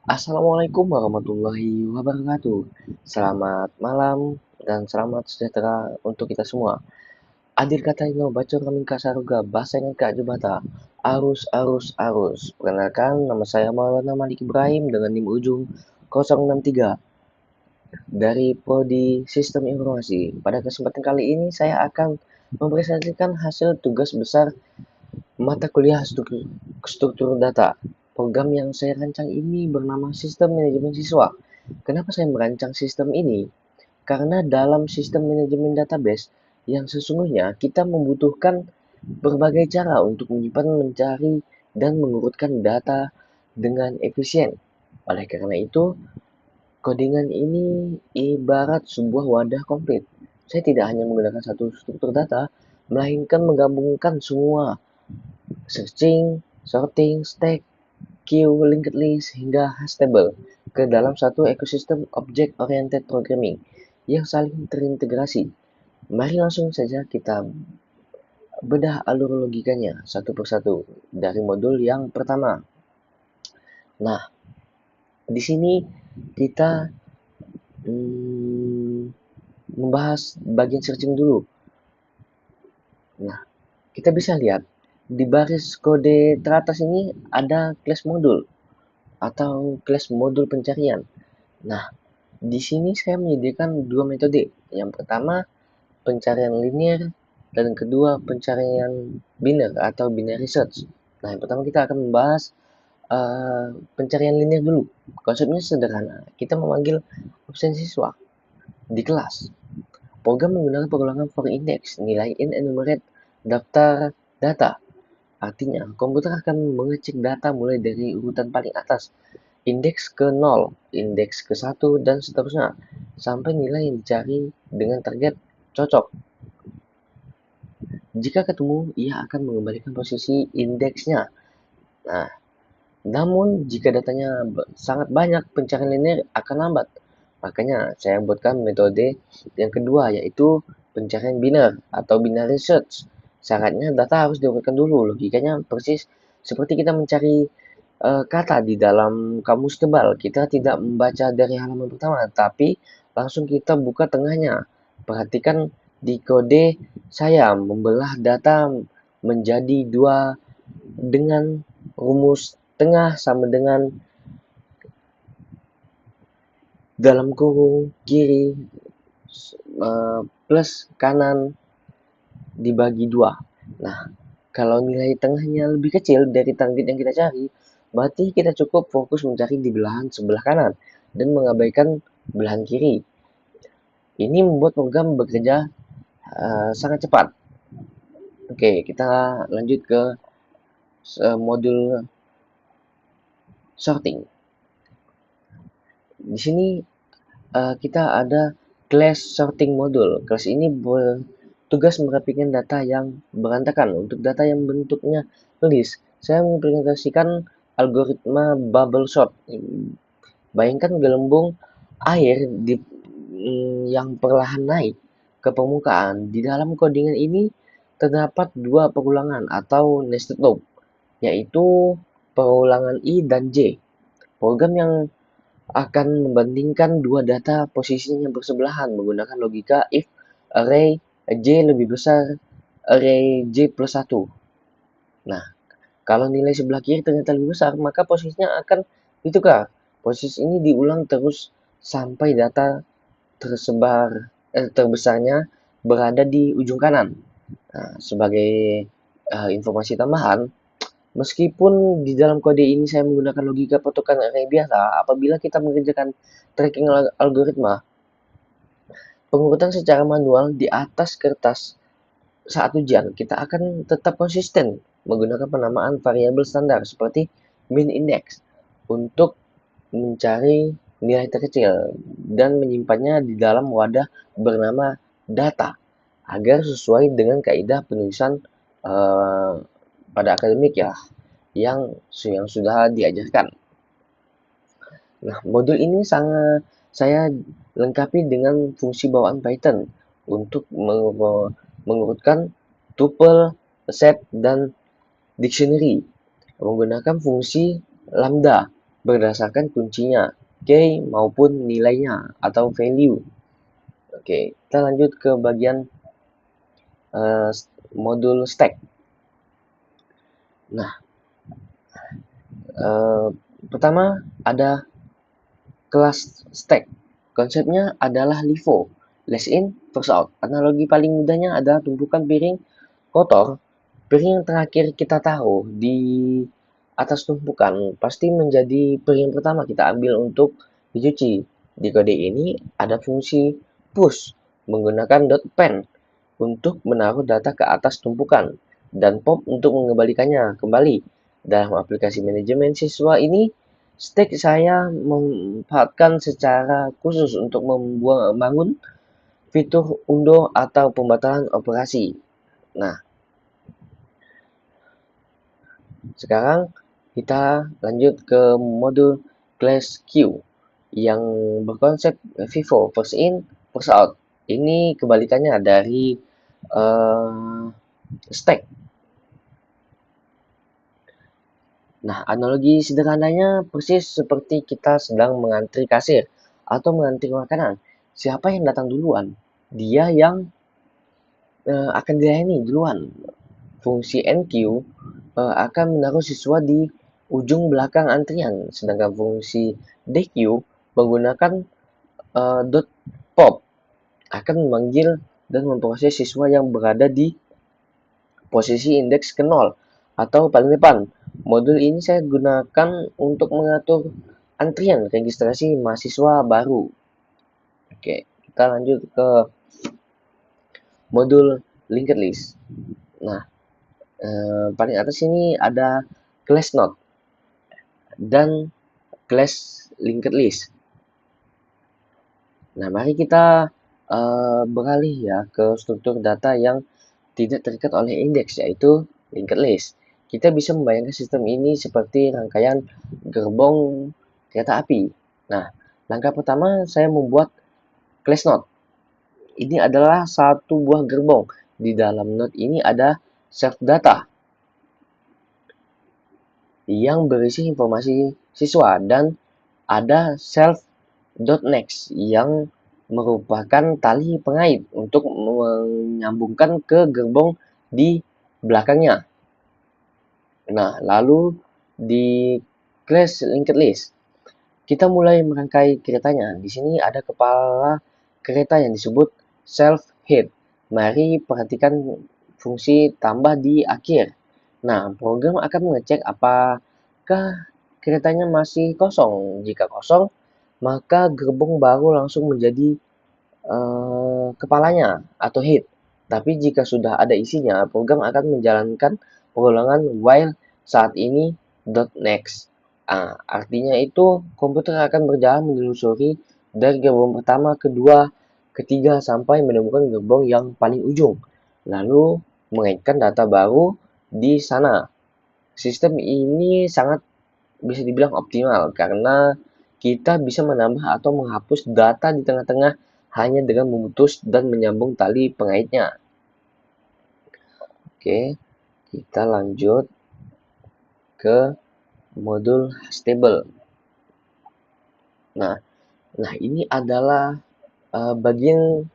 Assalamualaikum warahmatullahi wabarakatuh. Selamat malam dan selamat sejahtera untuk kita semua. Adir kata ino bacor kami kasaruga bahasa yang kak jebata. Arus arus arus. Perkenalkan nama saya Maulana Malik Ibrahim dengan NIM ujung 063 dari Prodi Sistem Informasi. Pada kesempatan kali ini saya akan mempresentasikan hasil tugas besar mata kuliah struktur data. Program yang saya rancang ini bernama Sistem Manajemen Siswa. Kenapa saya merancang sistem ini? Karena dalam sistem manajemen database yang sesungguhnya kita membutuhkan berbagai cara untuk menyimpan, mencari, dan mengurutkan data dengan efisien. Oleh karena itu, codingan ini ibarat sebuah wadah komplit. Saya tidak hanya menggunakan satu struktur data, melainkan menggabungkan semua searching, sorting, stack, queue, linked list, hingga hash table ke dalam satu ekosistem object-oriented programming yang saling terintegrasi. Mari langsung saja kita bedah alur logikanya satu persatu dari modul yang pertama. Nah, di sini kita membahas bagian searching dulu. Nah, kita bisa lihat di baris kode teratas ini ada class modul atau class modul pencarian. Nah, di sini saya menyediakan dua metode. Yang pertama, pencarian linear, dan yang kedua, pencarian biner atau binary search. Nah, yang pertama kita akan membahas pencarian linear dulu. Konsepnya sederhana. Kita memanggil absen siswa di kelas. Program menggunakan pengulangan for index, nilai in enumerate daftar data. Artinya, komputer akan mengecek data mulai dari urutan paling atas, indeks ke 0, indeks ke 1, dan seterusnya, sampai nilai yang dicari dengan target cocok. Jika ketemu, ia akan mengembalikan posisi indeksnya. Nah, namun jika datanya sangat banyak, pencarian linear akan lambat. Makanya saya buatkan metode yang kedua, yaitu pencarian biner atau binary search. Syaratnya data harus diurutkan dulu. Logikanya persis seperti kita mencari kata di dalam kamus tebal. Kita tidak membaca dari halaman pertama, tapi langsung kita buka tengahnya. Perhatikan di kode saya membelah data menjadi dua dengan rumus tengah sama dengan dalam kurung kiri plus kanan dibagi dua. Nah, kalau nilai tengahnya lebih kecil dari target yang kita cari, berarti kita cukup fokus mencari di belahan sebelah kanan dan mengabaikan belahan kiri. Ini membuat program bekerja sangat cepat. Oke, kita lanjut ke modul sorting. Di sini kita ada class sorting module. Class ini bertugas merapikan data yang berantakan. Untuk data yang bentuknya list, saya mengimplementasikan algoritma bubble sort. Bayangkan gelembung air yang perlahan naik ke permukaan. Di dalam codingan ini terdapat dua perulangan atau nested loop, yaitu perulangan I dan J. Program yang akan membandingkan dua data posisinya bersebelahan menggunakan logika if array J lebih besar array J plus 1. Nah, kalau nilai sebelah kiri ternyata lebih besar, maka posisinya akan ditukar. Posisi ini diulang terus sampai data terbesarnya berada di ujung kanan. Nah, sebagai informasi tambahan, meskipun di dalam kode ini saya menggunakan logika patokan array biasa, apabila kita mengerjakan tracking algoritma, pengurutan secara manual di atas kertas saat ujian, kita akan tetap konsisten menggunakan penamaan variabel standar seperti min index untuk mencari nilai terkecil dan menyimpannya di dalam wadah bernama data agar sesuai dengan kaidah penulisan pada akademik ya yang sudah diajarkan. Nah, modul ini saya lengkapi dengan fungsi bawaan Python untuk mengurutkan tuple, set, dan dictionary menggunakan fungsi lambda berdasarkan kuncinya, key maupun nilainya atau value. Oke, kita lanjut ke bagian uh, modul stack. Nah, pertama ada kelas stack. Konsepnya adalah LIFO, last in, first out. Analogi paling mudahnya adalah tumpukan piring kotor. Piring yang terakhir kita taruh di atas tumpukan pasti menjadi piring pertama kita ambil untuk dicuci. Di kode ini ada fungsi push menggunakan .pen untuk menaruh data ke atas tumpukan dan pop untuk mengembalikannya kembali. Dalam aplikasi manajemen siswa ini, stack saya memanfaatkan secara khusus untuk membangun fitur undo atau pembatalan operasi. Nah, sekarang kita lanjut ke modul class queue yang berkonsep FIFO, first in, first out. Ini kebalikannya dari stack. Nah, analogi sederhananya persis seperti kita sedang mengantri kasir atau mengantri makanan. Siapa yang datang duluan? Dia yang akan dilayani duluan. Fungsi NQ akan menaruh siswa di ujung belakang antrian, sedangkan fungsi DQ menggunakan .pop akan memanggil dan memproses siswa yang berada di posisi indeks ke 0 atau paling depan. Modul ini saya gunakan untuk mengatur antrian registrasi mahasiswa baru. Oke, kita lanjut ke modul linked list. Nah, paling atas ini ada class node dan class linked list. Nah, mari kita beralih ya ke struktur data yang tidak terikat oleh indeks, yaitu linked list. Kita bisa membayangkan sistem ini seperti rangkaian gerbong kereta api. Nah, langkah pertama saya membuat class node. Ini adalah satu buah gerbong. Di dalam node ini ada self data yang berisi informasi siswa dan ada self.next yang merupakan tali pengait untuk menyambungkan ke gerbong di belakangnya. Nah, lalu di class linked list, kita mulai merangkai keretanya. Di sini ada kepala kereta yang disebut self head. Mari perhatikan fungsi tambah di akhir. Nah, program akan mengecek apakah keretanya masih kosong. Jika kosong, maka gerbong baru langsung menjadi kepalanya atau head. Tapi jika sudah ada isinya, program akan menjalankan pengulangan while saat ini .next. Artinya itu komputer akan berjalan menelusuri dari gerbong pertama, kedua, ketiga sampai menemukan gerbong yang paling ujung. Lalu mengaitkan data baru di sana. Sistem ini sangat bisa dibilang optimal karena kita bisa menambah atau menghapus data di tengah-tengah hanya dengan memutus dan menyambung tali pengaitnya. Oke, kita lanjut ke modul stable. Nah, ini adalah bagian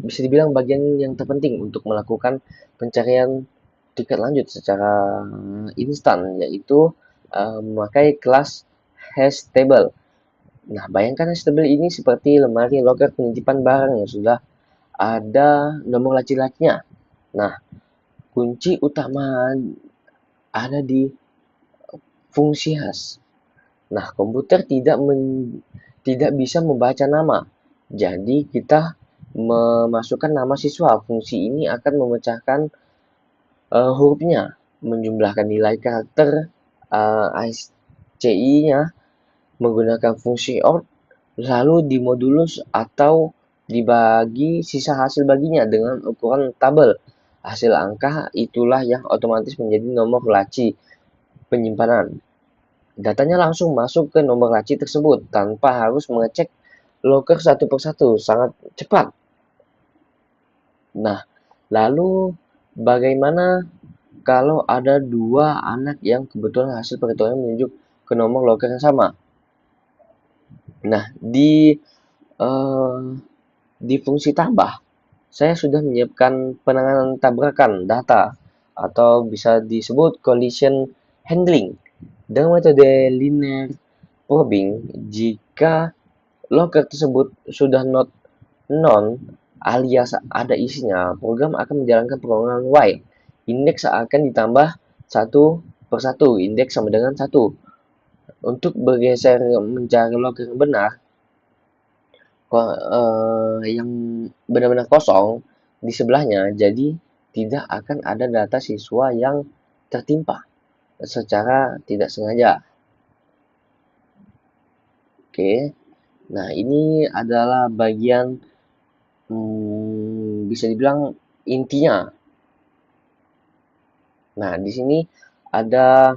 bisa dibilang bagian yang terpenting untuk melakukan pencarian tiket lanjut secara instan, yaitu memakai kelas hashTable. Nah, bayangkan hashTable ini seperti lemari loker penitipan barang yang sudah ada nomor laci-lacinya. Nah, kunci utama ada di fungsi hash. Nah, komputer tidak bisa membaca nama. Jadi, kita memasukkan nama siswa. Fungsi ini akan memecahkan hurufnya, menjumlahkan nilai karakter ICI-nya menggunakan fungsi OR, lalu dimodulus atau dibagi sisa hasil baginya dengan ukuran tabel. Hasil angka itulah yang otomatis menjadi nomor laci penyimpanan. Datanya langsung masuk ke nomor laci tersebut tanpa harus mengecek loker satu persatu, sangat cepat. Nah, lalu bagaimana kalau ada dua anak yang kebetulan hasil perhitungan menunjuk ke nomor loker yang sama. Nah, eh, di fungsi tambah, saya sudah menyiapkan penanganan tabrakan data atau bisa disebut collision handling dengan metode linear probing. Jika loker tersebut sudah not non alias ada isinya, program akan menjalankan pengulangan while. Indeks akan ditambah satu per satu, indeks sama dengan satu. Untuk bergeser mencari loker yang benar, yang benar-benar kosong di sebelahnya, jadi tidak akan ada data siswa yang tertimpa secara tidak sengaja. Oke, nah ini adalah bagian bisa dibilang intinya. Nah, di sini ada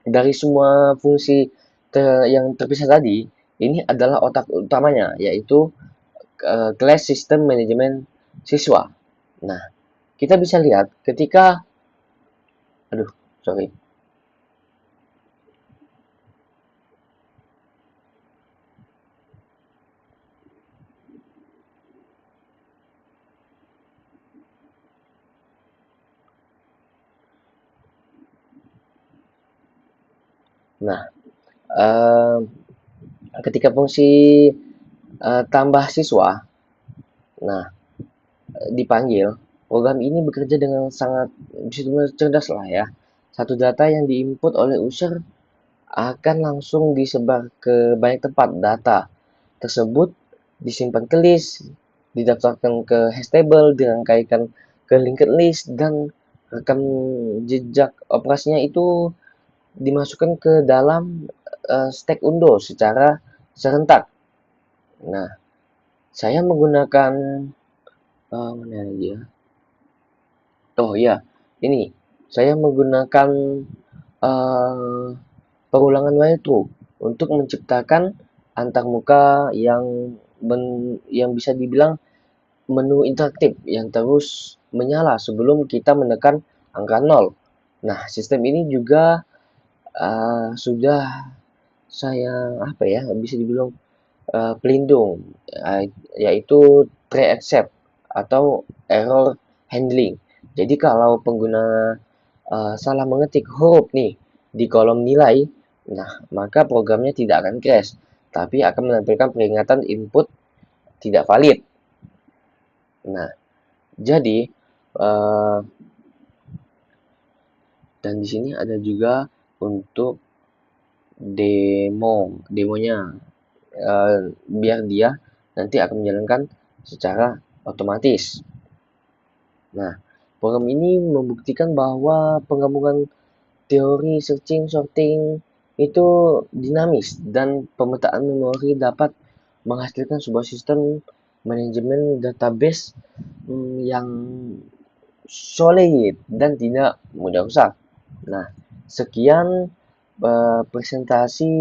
dari semua fungsi yang terpisah tadi, ini adalah otak utamanya, yaitu kelas sistem manajemen siswa. Nah, kita bisa lihat ketika, aduh, sorry. Nah, eh, ketika fungsi tambah siswa, nah dipanggil, program ini bekerja dengan sangat bisa dibilang cerdas lah ya. Satu data yang diinput oleh user akan langsung disebar ke banyak tempat. Data tersebut disimpan ke list, didaftarkan ke hash table, dirangkaikan ke linked list, dan rekam jejak operasinya itu dimasukkan ke dalam stack undo secara serentak. Nah, saya menggunakan mana lagi ya? Oh iya, ini saya menggunakan uh, pengulangan walkthrough untuk menciptakan antarmuka yang bisa dibilang menu interaktif yang terus menyala sebelum kita menekan angka 0. Nah, sistem ini juga sudah saya apa ya bisa dibilang pelindung, yaitu try except atau error handling. Jadi kalau pengguna salah mengetik huruf nih di kolom nilai, nah maka programnya tidak akan crash, tapi akan menampilkan peringatan input tidak valid. Nah, jadi dan di sini ada juga untuk demonya, biar dia nanti akan menjalankan secara otomatis. Nah, program ini membuktikan bahwa penggabungan teori searching sorting itu dinamis dan pemetaan memori dapat menghasilkan sebuah sistem manajemen database yang solid dan tidak mudah rusak. Nah, sekian presentasi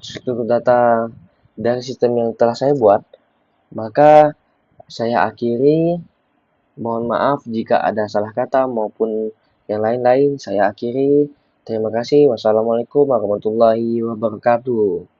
struktur data dan sistem yang telah saya buat. Maka saya akhiri. Mohon maaf jika ada salah kata maupun yang lain-lain. Saya akhiri. Terima kasih. Wassalamualaikum warahmatullahi wabarakatuh.